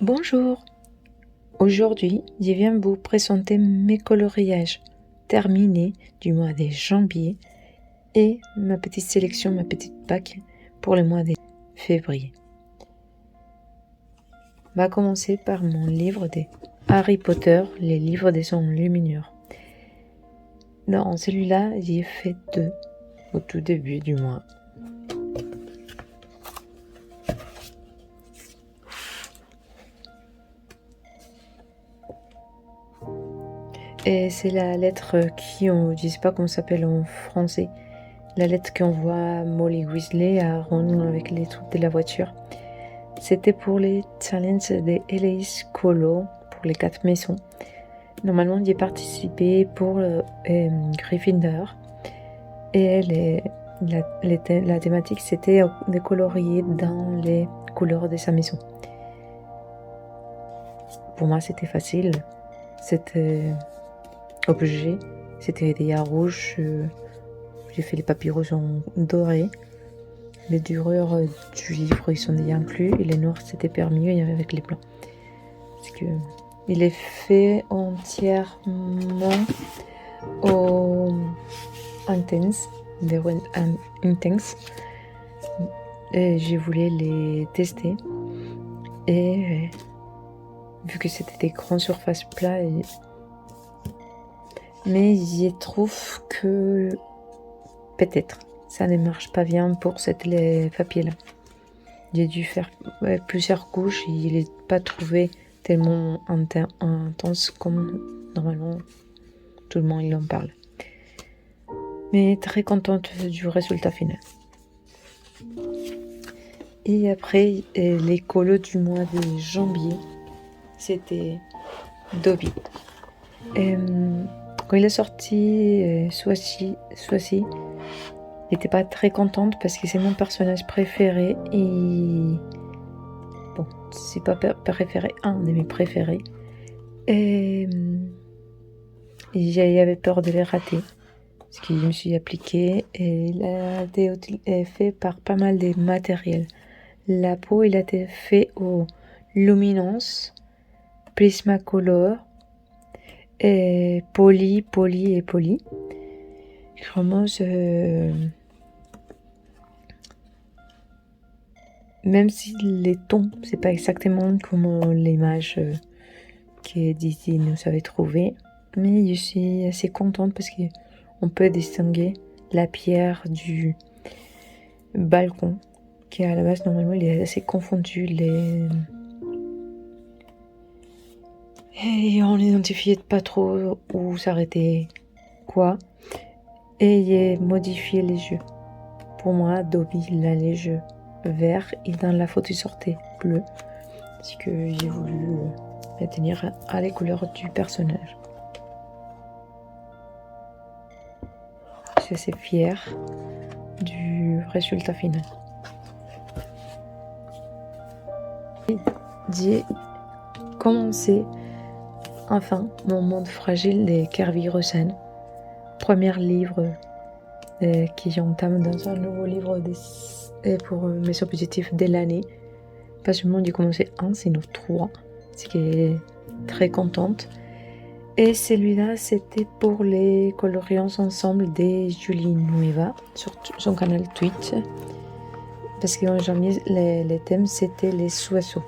Bonjour, aujourd'hui je viens vous présenter mes coloriages terminés du mois de janvier et ma petite sélection, ma petite pack pour le mois de février. On va commencer par mon livre de Harry Potter, les livres des enluminures. Dans celui-là, j'ai fait 2 au tout début du mois. Et c'est la lettre je sais pas comment ça s'appelle en français, la lettre qu'envoie Molly Weasley à Ron avec les trucs de la voiture. C'était pour les challenges de Elise Colo, pour les 4 maisons. Normalement, j'ai participé pour Gryffindor. Et la thématique, c'était de colorier dans les couleurs de sa maison. Pour moi, c'était facile. C'était obligé. C'était des rouges. J'ai fait les papyrus en doré. Les dureurs du livre, ils sont déjà inclus. Et les noirs, c'était permis avec les blancs. Parce que il est fait entièrement au Intense, des Intense. Et je voulais les tester. Et vu que c'était des grandes surfaces plats, mais je trouve que peut-être ça ne marche pas bien pour les papiers-là. J'ai dû faire plusieurs couches et il n'est pas trouvé tellement intense comme normalement tout le monde il en parle. Mais très contente du résultat final. Et après, les colos du mois de janvier, c'était Dobby. Quand il est sorti, Swazi, j'étais pas très contente parce que c'est mon personnage préféré et bon, c'est pas préféré, un de mes préférés. Et j'avais peur de les rater parce que je me suis appliquée et il a été fait par pas mal de matériel. La peau, il a été fait au Luminance, Prismacolor, et Poly. Vraiment, même si les tons, c'est pas exactement comme l'image que Disney nous avait trouvée, mais je suis assez contente parce qu'on peut distinguer la pierre du balcon, qui à la base normalement il est assez confondu. Et on n'identifiait pas trop où s'arrêter quoi. Et j'ai modifié les yeux. Pour moi, Dobby, il a les yeux verts et dans la photo il sortait bleu. Parce que j'ai voulu maintenir à les couleurs du personnage. Je suis assez fière du résultat final. J'ai commencé enfin mon monde fragile de Kervy Rosen. Premier livre qui j'entame dans un nouveau livre pour mes objectifs de l'année. Pas seulement j'ai commencé un, sinon 3, ce qui est très contente. Et celui-là, c'était pour les colorions ensemble de Julie Nueva sur son canal Twitch. Parce qu'en janvier, les thèmes, c'était les oiseaux.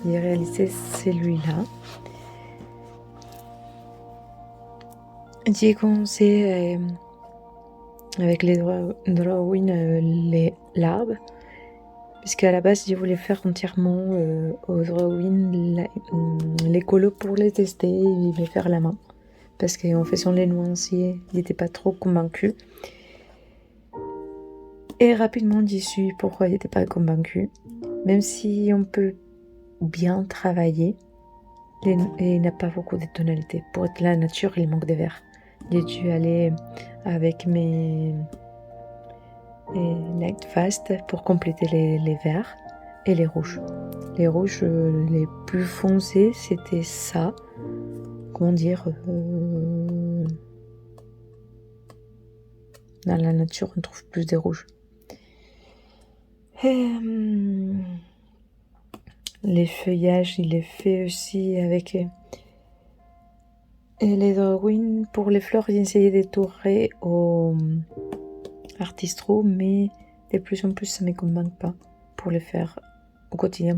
J'ai réalisé celui-là. J'ai commencé avec les drawings, l'arbre. Parce qu'à la base, je voulais faire entièrement au drawing les colos pour les tester et les faire à la main. Parce qu'en faisant les nuanciers, je n'étais pas trop convaincue. Et rapidement, j'y suis pourquoi je n'étais pas convaincue. Même si on peut bien travailler, il n'a pas beaucoup de tonalités. Pour être la nature, il manque de vert. J'ai dû aller avec mes light fast pour compléter les verts et les rouges. Les rouges les plus foncés, c'était ça. Comment dire dans la nature, on trouve plus de rouges. Les feuillages, il est fait aussi avec les drawings. Pour les fleurs, j'ai essayé d'étorer au artistro, mais de plus en plus, ça ne me convainc pas pour les faire au quotidien.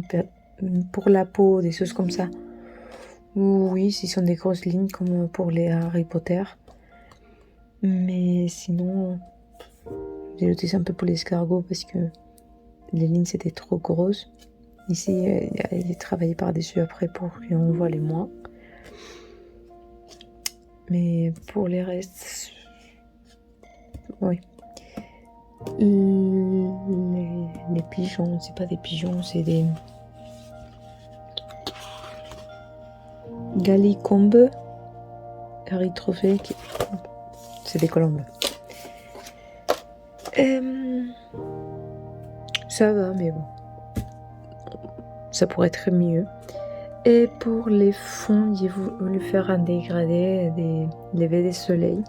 Pour la peau, des choses comme ça. Oui, ce sont des grosses lignes comme pour les Harry Potter. Mais sinon, j'ai utilisé un peu pour l'escargot parce que les lignes c'était trop grosses. Ici, il est travaillé par-dessus après pour qu'on voit les moins. Mais pour les restes, oui. Les pigeons, c'est pas des pigeons, c'est des gallicombes érythrophées, c'est des colombes. Ça va, mais bon, ça pourrait être mieux. Et pour les fonds, j'ai voulu faire un dégradé, des levées des soleils.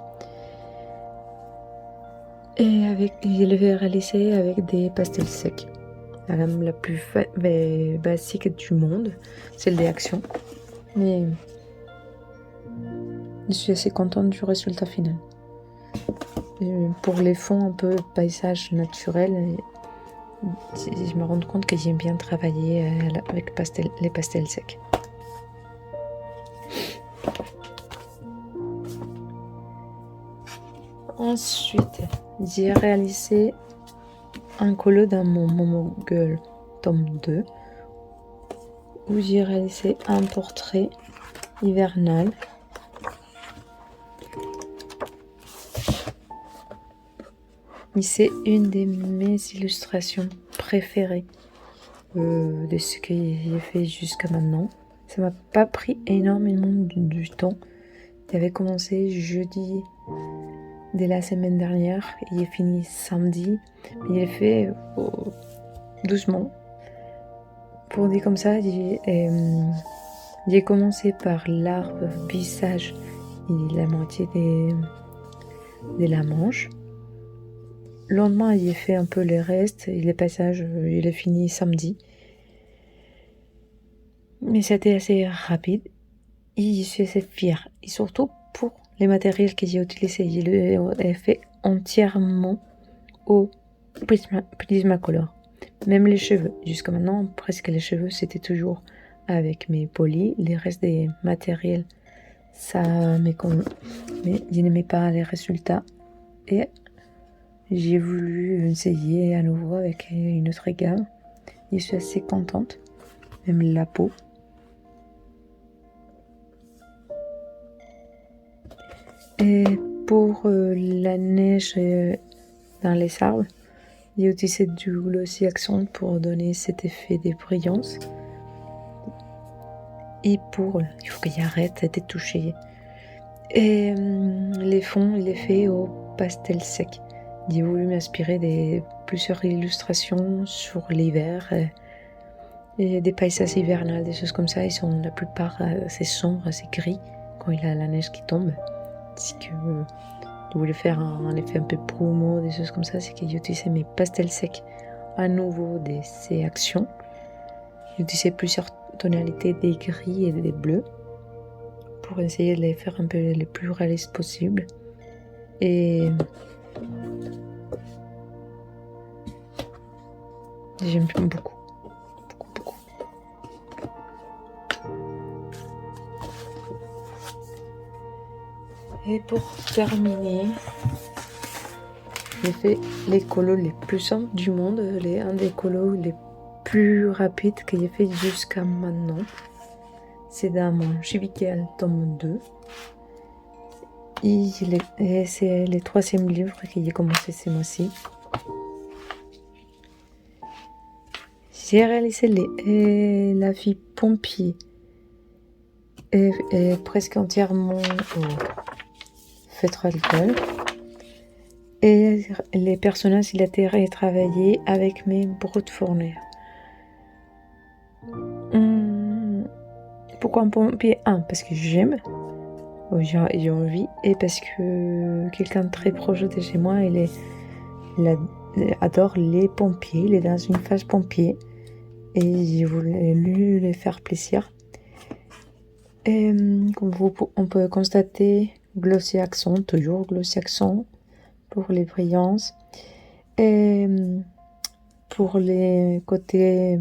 Et je l'ai réalisé avec des pastels secs. La gamme la plus basique du monde, celle des actions. Mais je suis assez contente du résultat final. Et pour les fonds un peu paysage naturel, je me rends compte que j'aime bien travailler avec les pastels secs. Ensuite, j'ai réalisé un colo dans mon Momo Girl tome 2 où j'ai réalisé un portrait hivernal. Et c'est une de mes illustrations préférées de ce que j'ai fait jusqu'à maintenant. Ça m'a pas pris énormément du temps. J'avais commencé jeudi de la semaine dernière et j'ai fini samedi. Mais j'ai fait doucement. Pour dire comme ça, j'ai commencé par l'arbre visage et la moitié de la manche. Le lendemain, j'ai fait un peu les restes et les passages, je l'ai fini samedi. Mais c'était assez rapide et je suis assez fière. Et surtout pour les matériels que j'ai utilisés. Je l'ai fait entièrement au Prismacolor. Même les cheveux. Jusqu'à maintenant, presque les cheveux, c'était toujours avec mes polis. Les restes des matériels, ça me convient. Mais je n'aimais pas les résultats. Et j'ai voulu essayer à nouveau avec une autre gamme. Je suis assez contente. Même la peau. Et pour la neige dans les arbres, j'ai utilisé du Glossy Accent pour donner cet effet de brillance. Et il faut que j'arrête de toucher. Et les fonds, il est fait au pastel sec. J'ai voulu m'inspirer de plusieurs illustrations sur l'hiver et des paysages hivernales, des choses comme ça. Ils sont la plupart assez sombres, assez gris quand il y a la neige qui tombe. C'est que je voulais faire un effet un peu promo, des choses comme ça. C'est que j'ai utilisé mes pastels secs à nouveau de ces actions. J'ai utilisé plusieurs tonalités des gris et des bleus pour essayer de les faire un peu les plus réalistes possible. Et j'aime beaucoup. Et pour terminer, j'ai fait les colos les plus simples du monde, un des colos les plus rapides que j'ai fait jusqu'à maintenant. C'est dans mon Chibical tome 2. Et c'est le 3e livre que j'ai commencé ce mois-ci. J'ai réalisé la fille pompier presque entièrement fait à l'école. Et les personnages, il a été retravaillé avec mes brutes fournières. Pourquoi un pompier? Parce que j'aime, j'ai envie, et parce que quelqu'un de très proche de chez moi, il a adore les pompiers. Il est dans une phase pompier. Et j'ai voulu lui faire plaisir. Et comme on peut constater, glossy accent, toujours glossy accent pour les brillances. Et pour les côtés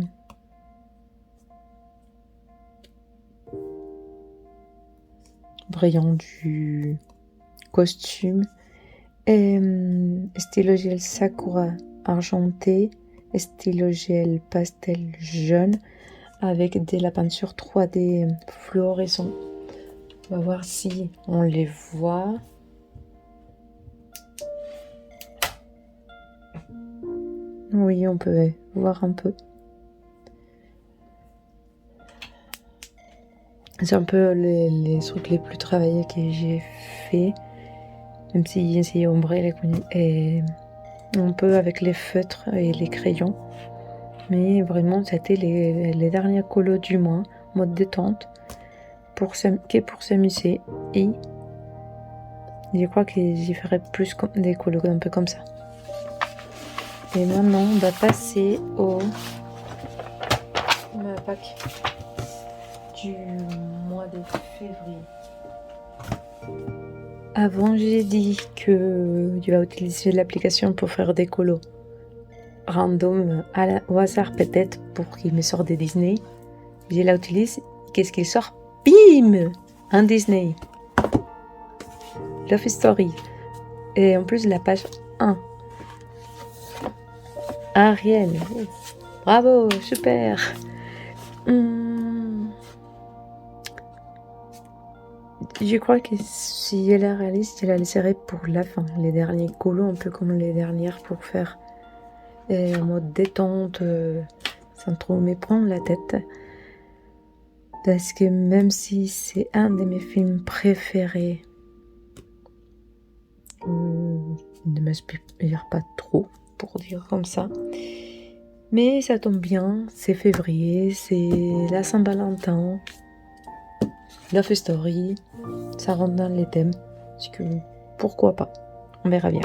brillants du costume. Et stylo gel Sakura argenté, stylo gel pastel jaune avec de la peinture 3D fluorescent. On va voir si on les voit. Oui, on peut voir un peu. C'est un peu les trucs les plus travaillés que j'ai fait. Même si c'est ombré et un peu avec les feutres et les crayons. Mais vraiment, c'était les derniers colos du mois, mode détente, pour s'amuser. Et je crois que j'y ferai plus des colos un peu comme ça. Et maintenant, on va passer au pack du mois de février. Avant, j'ai dit que tu vas utiliser l'application pour faire des colos random au hasard peut-être pour qu'il me sorte des Disney. Je l'utilise. Qu'est-ce qu'il sort? Bim! Un Disney. Love Story. Et en plus, la page 1. Ariel. Bravo, super. Je crois que si elle la réalise, je la laisserai pour la fin. Les derniers colos, un peu comme les dernières pour faire en mode détente, sans trop me prendre la tête. Parce que même si c'est un de mes films préférés, il ne m'inspire pas trop, pour dire comme ça. Mais ça tombe bien, c'est février, c'est la Saint-Valentin, Love Story, ça rentre dans les thèmes. Parce que pourquoi pas, on verra bien.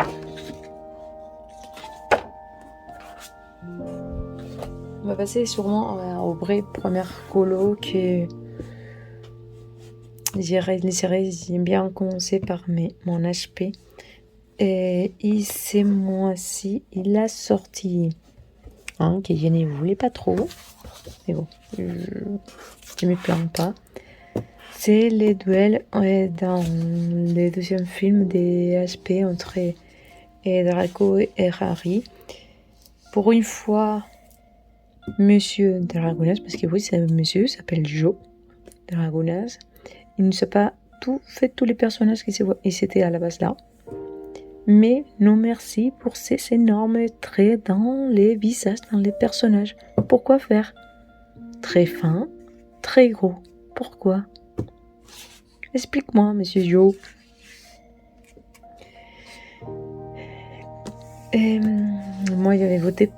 On va passer sûrement au vrai premier colo que j'aime bien commencer par mon HP. Et ce mois-ci, il a sorti que je ne voulais pas trop. Mais bon, je ne me plains pas. C'est les duels dans le deuxième film des HP entre Draco et Harry. Pour une fois, Monsieur Dragonaz, parce que oui, c'est un monsieur, il s'appelle Joe Dragonaz. Il ne sait pas fait tous les personnages qui étaient à la base là. Mais non merci pour ces énormes traits dans les visages, dans les personnages. Pourquoi faire très fin, très gros? Pourquoi? Explique-moi, monsieur Joe. Moi, j'avais voté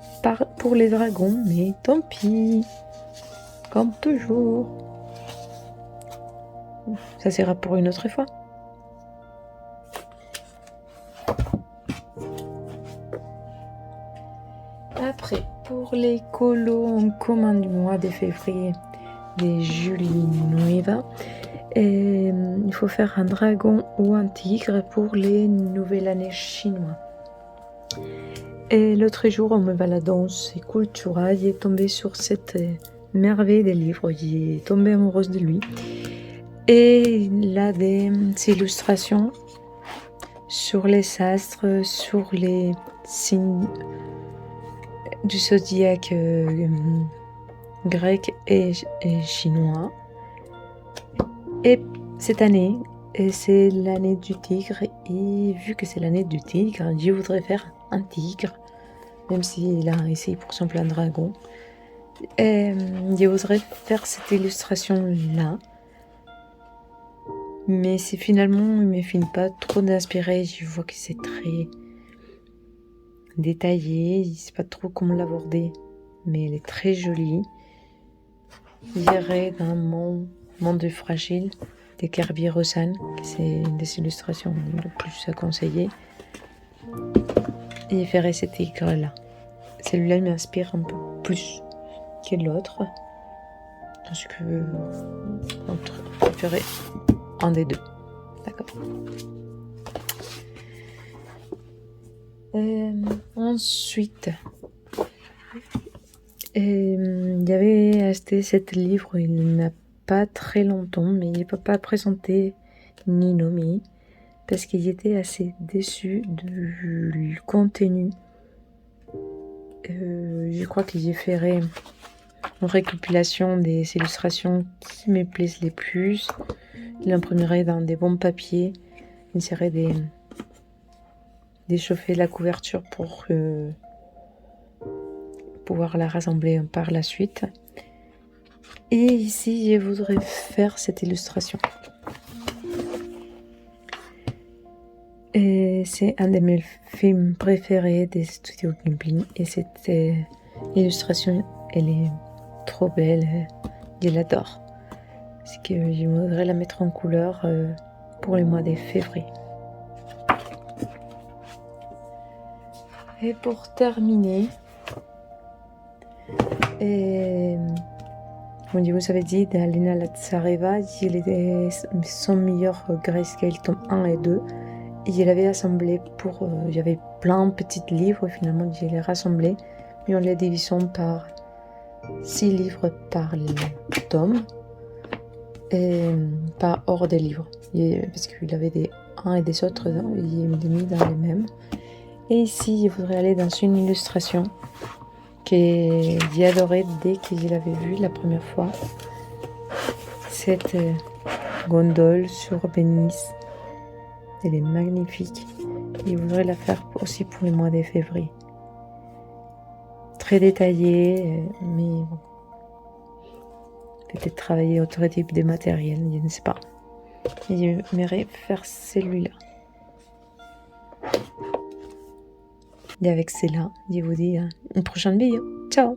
pour les dragons, mais tant pis. Comme toujours. Ça sera pour une autre fois. Après, pour les colos en commun du mois de février de Julie Nueva, il faut faire un dragon ou un tigre pour les nouvelles années chinois. Et l'autre jour, en me baladant chez Cultura, j'ai tombé sur cette merveille de livre. J'ai tombé amoureuse de lui. Et il a des illustrations sur les astres, sur les signes du zodiaque grec et chinois. Et cette année, c'est l'année du tigre. Et vu que c'est l'année du tigre, je voudrais faire un tigre, même s'il a essayé pour exemple un dragon. Et je voudrais faire cette illustration-là. Mais si finalement il ne me finit pas trop d'inspirer, je vois que c'est très détaillé, je ne sais pas trop comment l'aborder, mais elle est très jolie. J'irai dans mon monde fragile de Kirby Rosan, c'est une des illustrations les plus à conseiller. et il ferait cet tigre-là. Celui-là, il m'inspire un peu plus que l'autre. Parce que je préférais un des deux. D'accord. Ensuite, j'avais acheté ce livre il n'y a pas très longtemps, mais il n'est pas présenté ni nommé, parce qu'il était assez déçu du contenu. Je crois que j'ai fait une récapitulation des illustrations qui me plaisent les plus. Je l'imprimerai dans des bons papiers. J'essaierai d'échauffer la couverture pour pouvoir la rassembler par la suite. Et ici, je voudrais faire cette illustration. Et c'est un de mes films préférés des studios Ghibli. Et cette illustration, elle est trop belle. Je l'adore. C'est que je voudrais la mettre en couleur pour le mois de février. Et pour terminer, comme je vous avais dit, d'Alina Latsareva, il était son meilleur grayscale tome 1 et 2. Et je l'avais assemblé pour... j'avais plein de petits livres, finalement je les rassemblés. Mais on les divisait par 6 livres par tome. Et par ordre des livres. Parce qu'il avait des uns et des autres, il les mis dans les mêmes. Et ici, je voudrais aller dans une illustration que j'ai adorée dès que je l'avais vue la première fois. Cette gondole sur Venise. Elle est magnifique. Et je voudrais la faire aussi pour le mois de février. Très détaillée, mais bon. Peut-être travailler autre type de matériel, je ne sais pas. Et j'aimerais faire celui-là. Et avec cela, je vous dis à une prochaine vidéo. Ciao!